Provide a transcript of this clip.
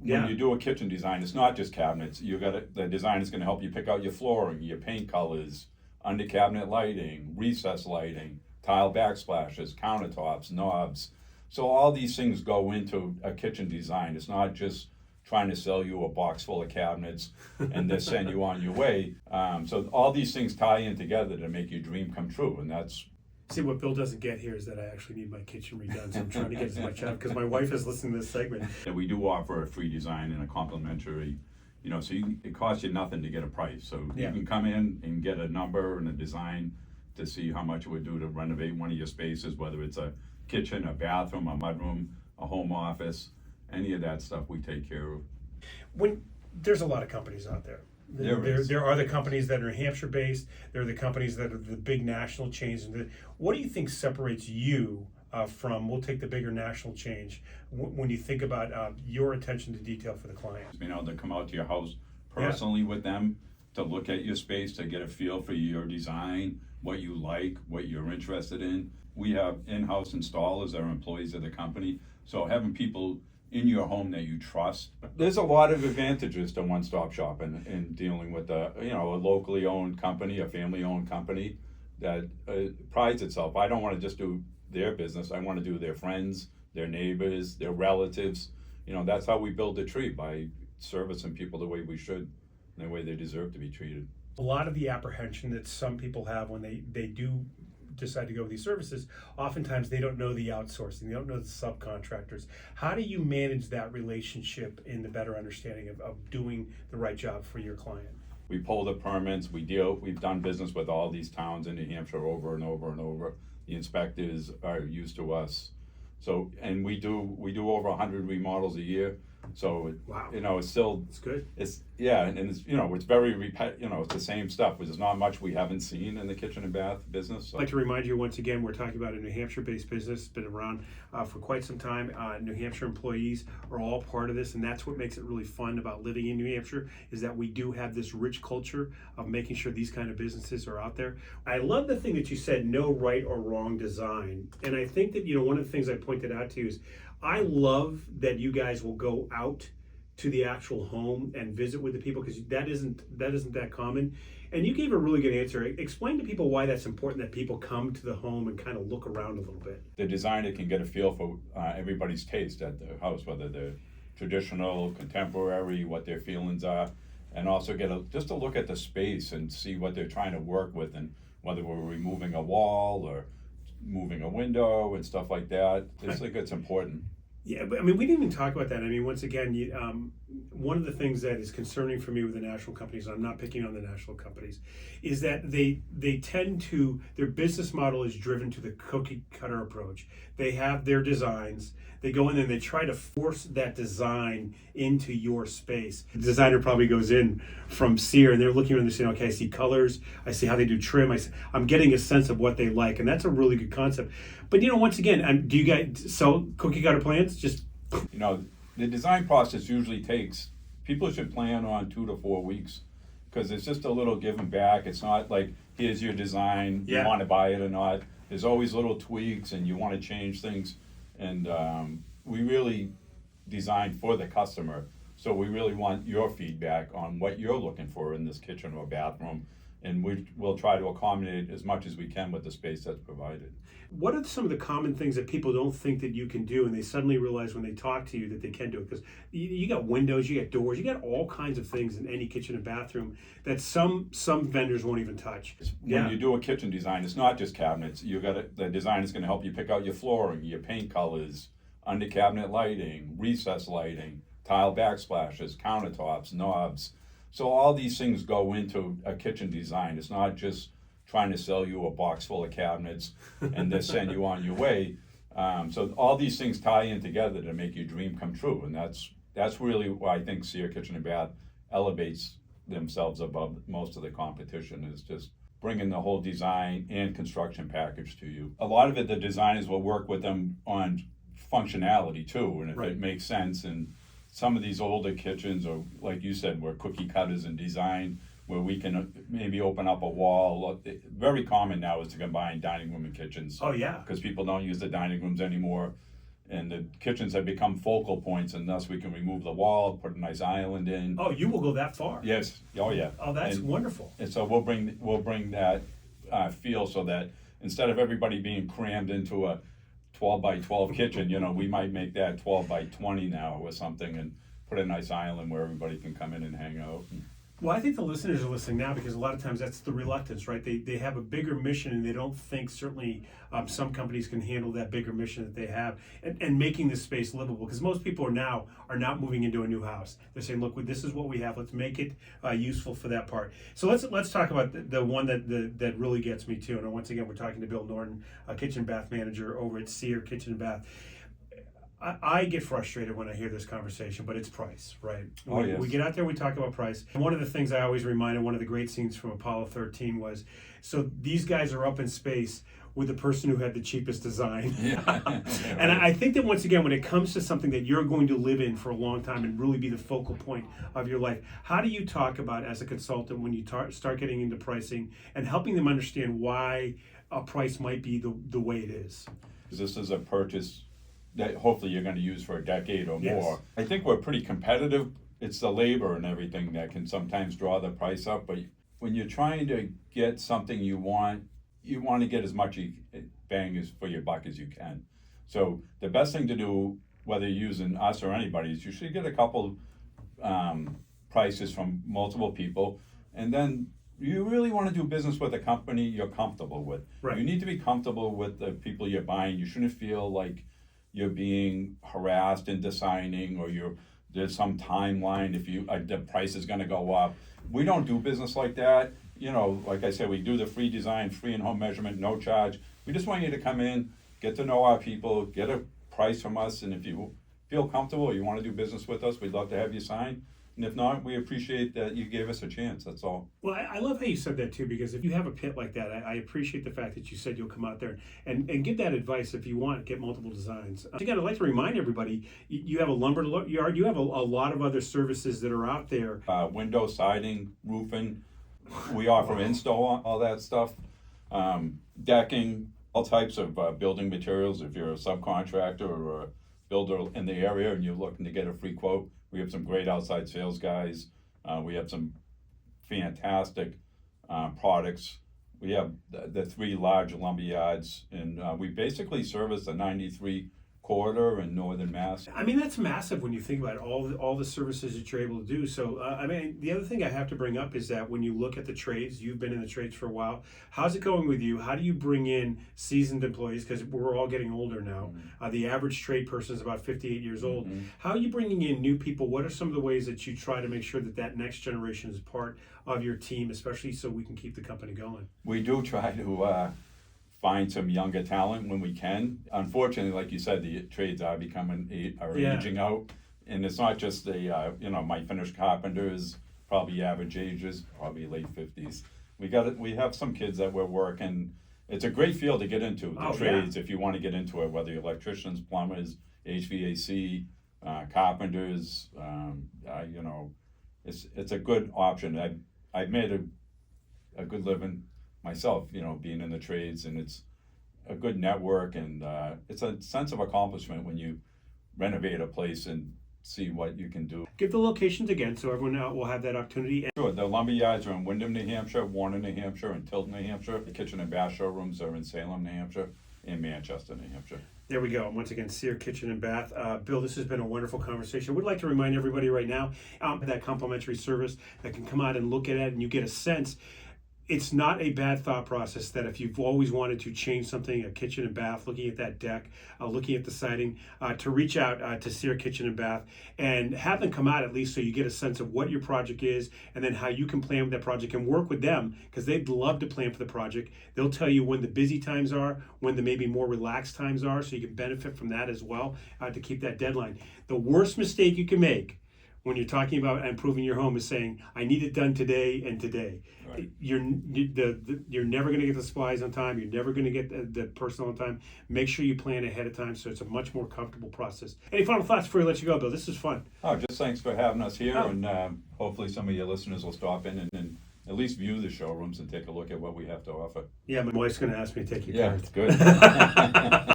Yeah. When you do a kitchen design, it's not just cabinets. The design is going to help you pick out your flooring, your paint colors, under cabinet lighting, recess lighting, tile backsplashes, countertops, knobs. So all these things go into a kitchen design. It's not just trying to sell you a box full of cabinets and then send you on your way. So all these things tie in together to make your dream come true, and that's. See, what Bill doesn't get here is that I actually need my kitchen redone, so I'm trying to get as much out because my wife is listening to this segment. And we do offer a free design and a complimentary, so it costs you nothing to get a price. So Yeah. you can come in and get a number and a design to see how much it would do to renovate one of your spaces, whether it's a kitchen, a bathroom, a mudroom, a home office, any of that stuff we take care of. When there's a lot of companies out there. There is. There are the companies that are New Hampshire based. There are the companies that are the big national chains. What do you think separates you from? We'll take the bigger national change when you think about your attention to detail for the client. To come out to your house personally with them, to look at your space, to get a feel for your design, what you like, what you're interested in. We have in-house installers that are employees of the company. So having people in your home that you trust. There's a lot of advantages to one-stop shop and dealing with a locally owned company, a family-owned company that prides itself. I don't want to just do their business. I want to do their friends, their neighbors, their relatives. That's how we build a tree, by servicing people the way we should, and the way they deserve to be treated. A lot of the apprehension that some people have when they do decide to go with these services, oftentimes they don't know the outsourcing, they don't know the subcontractors. How do you manage that relationship in the better understanding of doing the right job for your client? We pull the permits, we've done business with all these towns in New Hampshire over and over and over. The inspectors are used to us. So, and we do over 100 remodels a year. So, wow. It's still, it's good. It's it's very it's the same stuff. There's not much we haven't seen in the kitchen and bath business. So. I'd like to remind you once again, we're talking about a New Hampshire-based business, been around for quite some time. New Hampshire employees are all part of this, and that's what makes it really fun about living in New Hampshire, is that we do have this rich culture of making sure these kind of businesses are out there. I love the thing that you said, no right or wrong design. And I think that, one of the things I pointed out to you is, I love that you guys will go out to the actual home and visit with the people, because that isn't that common. And you gave a really good answer. Explain to people why that's important, that people come to the home and kind of look around a little bit. The designer can get a feel for everybody's taste at the house, whether they're traditional, contemporary, what their feelings are, and also get just a look at the space and see what they're trying to work with, and whether we're removing a wall or moving a window and stuff like that. I think it's important. Yeah, but we didn't even talk about that. Once again, one of the things that is concerning for me with the national companies, and I'm not picking on the national companies, is that they tend to, their business model is driven to the cookie cutter approach. They have their designs, they go in and they try to force that design into your space. The designer probably goes in from Cyr and they're looking around and saying, okay, I see colors, I see how they do trim, I'm getting a sense of what they like, and that's a really good concept. But once again, do you guys sell cookie cutter plans? Just the design process usually takes, people should plan on 2 to 4 weeks, because it's just a little give and back. It's not like, here's your design, you want to buy it or not. There's always little tweaks and you want to change things. And we really design for the customer. So we really want your feedback on what you're looking for in this kitchen or bathroom. And we'll try to accommodate as much as we can with the space that's provided. What are some of the common things that people don't think that you can do, and they suddenly realize when they talk to you that they can do it? Because you got windows, you got doors, you got all kinds of things in any kitchen and bathroom that some vendors won't even touch. When you do a kitchen design, it's not just cabinets. The design is going to help you pick out your flooring, your paint colors, under cabinet lighting, recess lighting, tile backsplashes, countertops, knobs. So all these things go into a kitchen design. It's not just trying to sell you a box full of cabinets and then send you on your way. So all these things tie in together to make your dream come true. And that's really why I think Cyr Kitchen Bath elevates themselves above most of the competition, is just bringing the whole design and construction package to you. A lot of it, the designers will work with them on functionality too, and if it makes sense. And some of these older kitchens, or like you said, were cookie cutters in design, where we can maybe open up a wall. Very common now is to combine dining room and kitchens. Oh yeah. Because people don't use the dining rooms anymore. And the kitchens have become focal points, and thus we can remove the wall, put a nice island in. Oh, you will go that far? Yes, oh yeah. Oh, that's wonderful. And so we'll bring that feel, so that instead of everybody being crammed into a 12 by 12 kitchen, you know, we might make that 12 by 20 now or something, and put a nice island where everybody can come in and hang out. Well, I think the listeners are listening now because a lot of times that's the reluctance, right? They have a bigger mission, and they don't think certainly some companies can handle that bigger mission that they have, and making this space livable. Because most people are not moving into a new house. They're saying, look, this is what we have. Let's make it useful for that part. So let's talk about the one that really gets me too. And once again, we're talking to Bill Norton, a kitchen bath manager over at Cyr Kitchen Bath. I get frustrated when I hear this conversation, but it's price, right? Oh, yes. We get out there, we talk about price. And one of the things I always reminded, one of the great scenes from Apollo 13 was, so these guys are up in space with the person who had the cheapest design. Yeah. And I think that once again, when it comes to something that you're going to live in for a long time and really be the focal point of your life, how do you talk about as a consultant when you start getting into pricing and helping them understand why a price might be the way it is? This is a purchase that hopefully you're going to use for a decade or Yes. more. I think we're pretty competitive. It's the labor and everything that can sometimes draw the price up, but when you're trying to get something you want to get as much bang as for your buck as you can. So the best thing to do, whether you're using us or anybody, is you should get a couple prices from multiple people, and then you really want to do business with a company you're comfortable with. Right. You need to be comfortable with the people you're buying. You shouldn't feel like you're being harassed into signing, or there's some timeline if the price is going to go up. We don't do business like that. You know, like I said, we do the free design, free and home measurement, no charge. We just want you to come in, get to know our people, get a price from us, and if you feel comfortable, you want to do business with us, we'd love to have you sign. And if not, we appreciate that you gave us a chance, that's all. Well, I love how you said that too, because if you have a pit like that, I appreciate the fact that you said you'll come out there and give that advice if you want, get multiple designs. Again, I'd like to remind everybody, you have a lumber yard, you have a lot of other services that are out there. Window, siding, roofing, we offer install, all that stuff. Decking, all types of building materials. If you're a subcontractor or a builder in the area and you're looking to get a free quote, we have some great outside sales guys. We have some fantastic products. We have the 3 large lumber yards, and we basically service the 93 corridor in northern Mass. I mean, that's massive when you think about it, all the services that you're able to do. So, I mean, the other thing I have to bring up is that when you look at the trades, you've been in the trades for a while. How's it going with you? How do you bring in seasoned employees? Because we're all getting older now. Mm-hmm. The average trade person is about 58 years old. Mm-hmm. How are you bringing in new people? What are some of the ways that you try to make sure that next generation is part of your team, especially so we can keep the company going? We do try to find some younger talent when we can. Unfortunately, like you said, the trades are aging out, and it's not just my finished carpenters, probably average ages, probably late 50s. We have some kids that we're working. It's a great field to get into, the trades, if you want to get into it, whether you're electricians, plumbers, HVAC, carpenters, it's a good option. I've made a good living myself, being in the trades, and it's a good network, and it's a sense of accomplishment when you renovate a place and see what you can do. Give the locations again so everyone will have that opportunity. Sure, the lumber yards are in Windham, New Hampshire, Warren, New Hampshire, and Tilton, New Hampshire. The kitchen and bath showrooms are in Salem, New Hampshire, and Manchester, New Hampshire. There we go. Once again, Cyr Kitchen and Bath. Bill, this has been a wonderful conversation. We'd like to remind everybody right now that complimentary service that can come out and look at it, and you get a sense. It's not a bad thought process that if you've always wanted to change something, a kitchen and bath, looking at that deck, looking at the siding, to reach out to Cyr Kitchen and Bath and have them come out at least so you get a sense of what your project is and then how you can plan with that project and work with them because they'd love to plan for the project. They'll tell you when the busy times are, when the maybe more relaxed times are, so you can benefit from that as well to keep that deadline. The worst mistake you can make when you're talking about improving your home is saying, I need it done today and today. Right. You're never going to get the supplies on time. You're never going to get the person on time. Make sure you plan ahead of time so it's a much more comfortable process. Any final thoughts before we let you go, Bill? This is fun. Oh, just thanks for having us here, and hopefully some of your listeners will stop in and at least view the showrooms and take a look at what we have to offer. Yeah, my wife's going to ask me to take your Yeah, card. it's good.